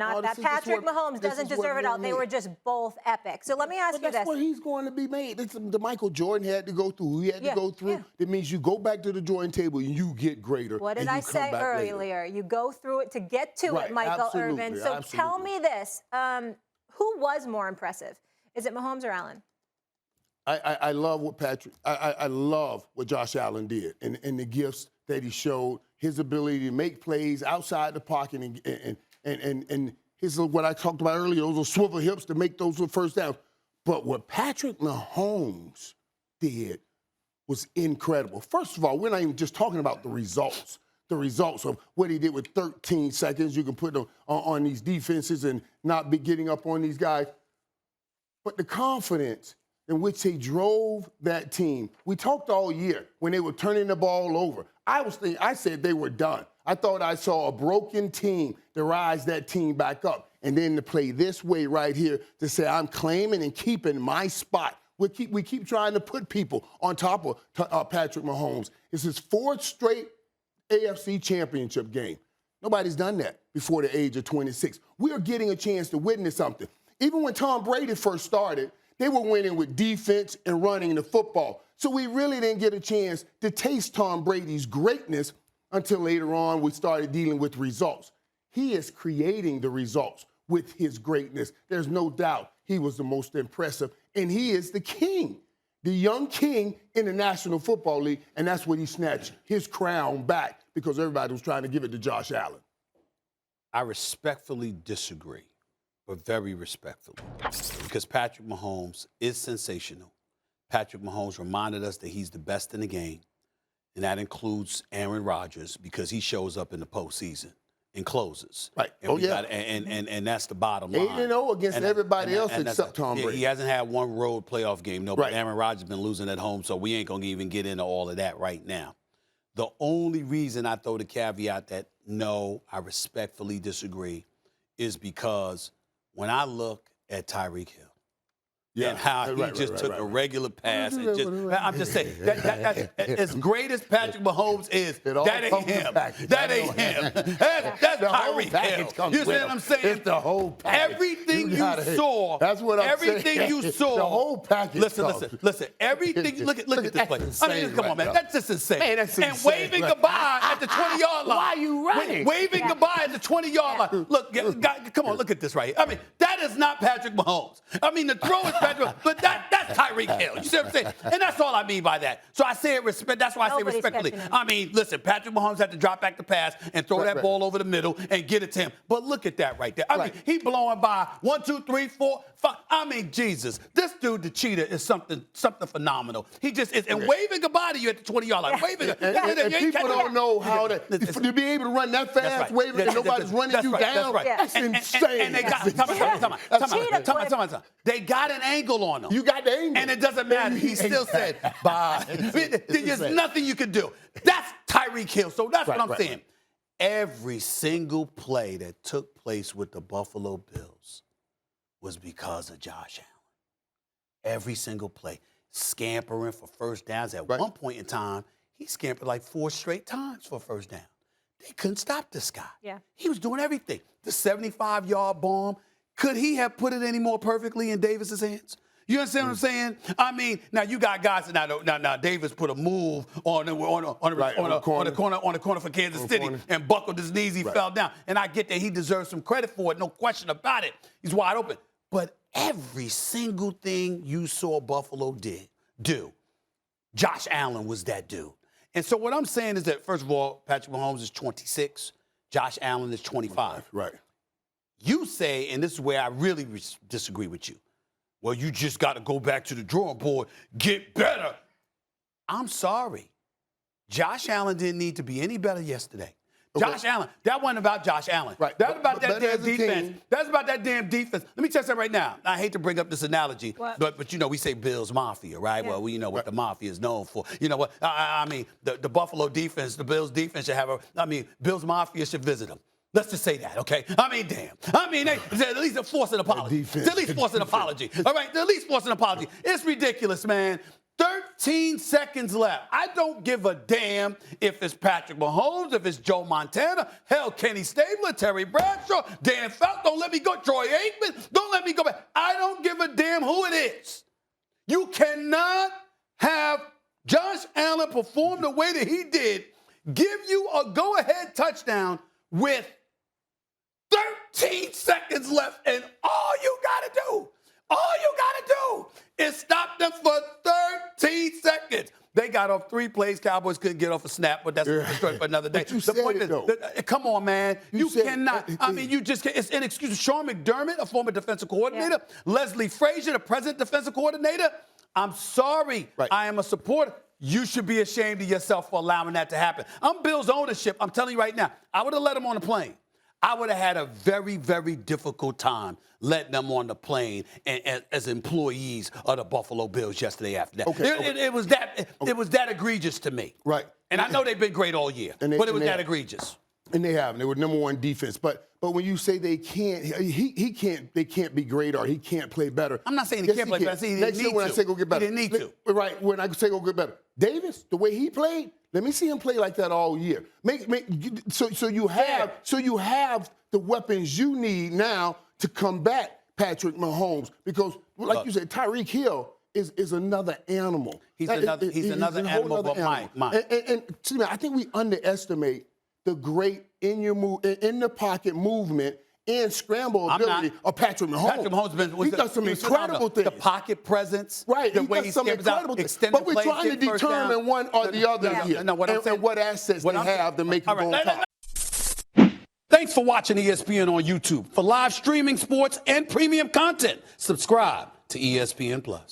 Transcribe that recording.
Not that Patrick Mahomes doesn't deserve it all. They were just both epic. So let me ask you this. That's what he's going to be made. The Michael Jordan had to go through. He had to go through. That means you go back to the drawing table and you get greater. What did I say earlier? You go through it to get to it, Michael Irvin. So tell me this. Who was more impressive? Is it Mahomes or Allen? I love what I love what Josh Allen did and the gifts that he showed, his ability to make plays outside the pocket and his, what I talked about earlier, those swivel hips to make those first downs. But what Patrick Mahomes did was incredible. First of all, we're not even just talking about the results of what he did with 13 seconds. You can put on these defenses and not be getting up on these guys. But the confidence in which they drove that team. We talked all year when they were turning the ball over. I said they were done. I thought I saw a broken team to rise that team back up. And then to play this way right here to say, I'm claiming and keeping my spot. We keep trying to put people on top of Patrick Mahomes. It's his fourth straight AFC championship game. Nobody's done that before the age of 26. We are getting a chance to witness something. Even when Tom Brady first started, they were winning with defense and running the football. So we really didn't get a chance to taste Tom Brady's greatness until later on we started dealing with results. He is creating the results with his greatness. There's no doubt he was the most impressive, and he is the king, the young king in the National Football League, and that's when he snatched his crown back because everybody was trying to give it to Josh Allen. I respectfully disagree, but very respectfully, because Patrick Mahomes is sensational. Patrick Mahomes reminded us that he's the best in the game, and that includes Aaron Rodgers because he shows up in the postseason and closes. Right. And and that's the bottom line. 8-0 against everybody else except Tom Brady. He hasn't had one road playoff game. No, but Aaron Rodgers has been losing at home, so we ain't going to even get into all of that right now. The only reason I throw the caveat that, no, I respectfully disagree, is because when I look at Tyreek Hill, and how he just took a regular pass. I'm just saying, that's, as great as Patrick Mahomes is, that ain't him. That ain't him. That's Tyreek Hill. You see what I'm saying? It's the whole package. Everything you saw. That's what I'm saying. Everything you saw. The whole package. Listen. Everything. Look at this play. I mean, come on, man. That's just insane. Man, that's insane. And waving goodbye at the 20-yard line. Why are you running? Waving goodbye at the 20-yard line. Look, come on, look at this right here. I mean, that is not Patrick Mahomes. I mean, the throw is Patrick, but that's Tyreek Hill. You see what I'm saying? And that's all I mean by that. So I say it respect. That's why I say respectfully. I mean, listen, Patrick Mahomes had to drop back the pass and throw that ball over the middle and get it to him. But look at that right there. I mean, he blowing by 1, 2, 3, 4, 5. I mean, Jesus, this dude, the cheetah, is something phenomenal. He just is. And waving goodbye to you at the 20-yard line. Waving. And people don't know how to be able to run that fast, waving, and nobody's running you down. That's insane. And they got They got an angle on him. You got the angle. And it doesn't matter. He still said, bye. There's nothing you can do. That's Tyreek Hill. So that's what I'm saying. Every single play that took place with the Buffalo Bills was because of Josh Allen. Every single play. Scampering for first downs. At one point in time, he scampered like 4 straight times for first down. They couldn't stop this guy. He was doing everything. The 75-yard bomb. Could he have put it any more perfectly in Davis's hands? You understand what I'm saying? I mean, now you got guys that now Davis put a move on the corner for Kansas City and buckled his knees. He fell down, and I get that he deserves some credit for it, no question about it. He's wide open, but every single thing you saw Buffalo do, Josh Allen was that dude. And so what I'm saying is that first of all, Patrick Mahomes is 26, Josh Allen is 25. Right. You say, and this is where I really disagree with you. Well, you just got to go back to the drawing board, get better. I'm sorry. Josh Allen didn't need to be any better yesterday. Josh Allen, that wasn't about Josh Allen. Right. That's about that damn defense. That's about that damn defense. Let me tell you something right now. I hate to bring up this analogy, but you know, we say Bills Mafia, right? Well, you know what the Mafia is known for. You know what? I mean, the Buffalo defense, the Bills defense should have Bills Mafia should visit them. Let's just say that, okay? I mean, damn. I mean, they at least force an apology. At least force an apology. All right, at least force an apology. It's ridiculous, man. 13 seconds left. I don't give a damn if it's Patrick Mahomes, if it's Joe Montana, hell, Kenny Stabler, Terry Bradshaw, Dan Fouts, don't let me go, Troy Aikman, don't let me go back. I don't give a damn who it is. You cannot have Josh Allen perform the way that he did, give you a go-ahead touchdown with 13 seconds left, and all you got to do is stop them for 13 seconds. They got off 3 plays. Cowboys couldn't get off a snap, but that's a story for another day. The point is, come on, man. You cannot. I mean, you just can't. It's inexcusable. Sean McDermott, a former defensive coordinator. Yeah. Leslie Frazier, the present defensive coordinator. I'm sorry. Right. I am a supporter. You should be ashamed of yourself for allowing that to happen. I'm Bill's ownership. I'm telling you right now, I would have let him on the plane. I would have had a very, very difficult time letting them on the plane and as employees of the Buffalo Bills yesterday after that. It was that egregious to me. Right. And I know they've been great all year, but it was that egregious. And they have. They were #1 defense. But when you say they can't, they can't be great or he can't play better. I'm not saying he can't play better. He didn't need to. When I say go get better. He didn't need to. Right. When I say go get better. Davis, the way he played, let me see him play like that all year. So you have the weapons you need now to combat Patrick Mahomes because, like you said, Tyreek Hill is another animal. He's another animal. But Mike. And I think we underestimate the great in the pocket movement and scramble ability of Patrick Mahomes. Patrick Mahomes he does some incredible things. The pocket presence, right? The he way does some incredible things. But we're trying to determine one or the other here, and what assets they have to make them go on top. Thanks for watching ESPN on YouTube. For live streaming sports and premium content, subscribe to ESPN+.